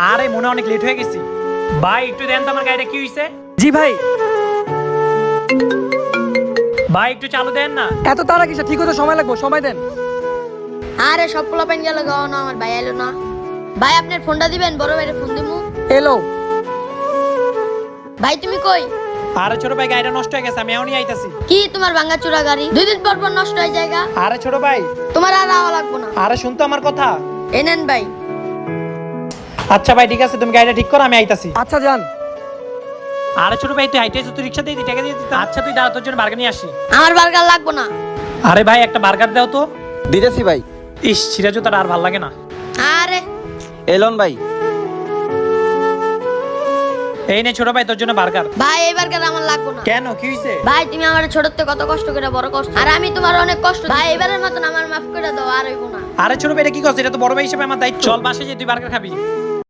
আরে মনে অনেক লেট হয়ে গেছি। ভাই একটু দেন তো আমার গাড়িটা কি হইছে। জি ভাই। ভাই একটু চালু দেন না। এত তাড়া কিসে, ঠিক হতে সময় লাগবে, সময় দেন। আরে সব পোলাপাইন গেল গাও না, আমার ভাই এলো না। ভাই আপনার ফোনটা দিবেন, বড় ভাইরে ফোন দিমু। এলো। ভাই তুমি কই? আরে ছোট ভাই গাড়িটা নষ্ট হয়ে গেছে, আমি এখনই আইতাছি। কি তোমার ভাঙা চূড়া গাড়ি 2 দিন পর পর নষ্ট হয়ে জায়গা? আরে ছোট ভাই, তোমার আর আওয়া লাগবো না। আরে শুন তো আমার কথা। এনেন ভাই। আচ্ছা ভাই ঠিক আছে, তুমি গাড়িটা ঠিক করো, আমি আইতাছি। আচ্ছা যান। আরে ছোট ভাই তুই হাইটে তুই রিক্সা দিয়ে টাকা দিয়ে দিতে। আচ্ছা তুই দাঁড়া, তোর জন্য বার্গার নিয়ে আসি। আমার বার্গার লাগবো না। আরে ভাই একটা বার্গার দাও তো। দিতেছি ভাই। ইস সিরাজও তার আর ভাল লাগে না। আরে এলন ভাই। এই নে ছোট ভাই তোর জন্য বার্গার। ভাই এই বার্গার আমার লাগবো না। কেন কি হইছে? ভাই তুমি আমার ছোট থেকে কত কষ্ট করে বড় করছো, আর আমি তোমার অনেক কষ্ট। ভাই এবারের মতন আমার মাফ করে দাও, আর হইবো না। আরে ছোট ভাই এটা কি করছিস? এটা তো বড় ভাই হিসেবে আমার দায়িত্ব। চল বাসে যে তুই বার্গার খাবি।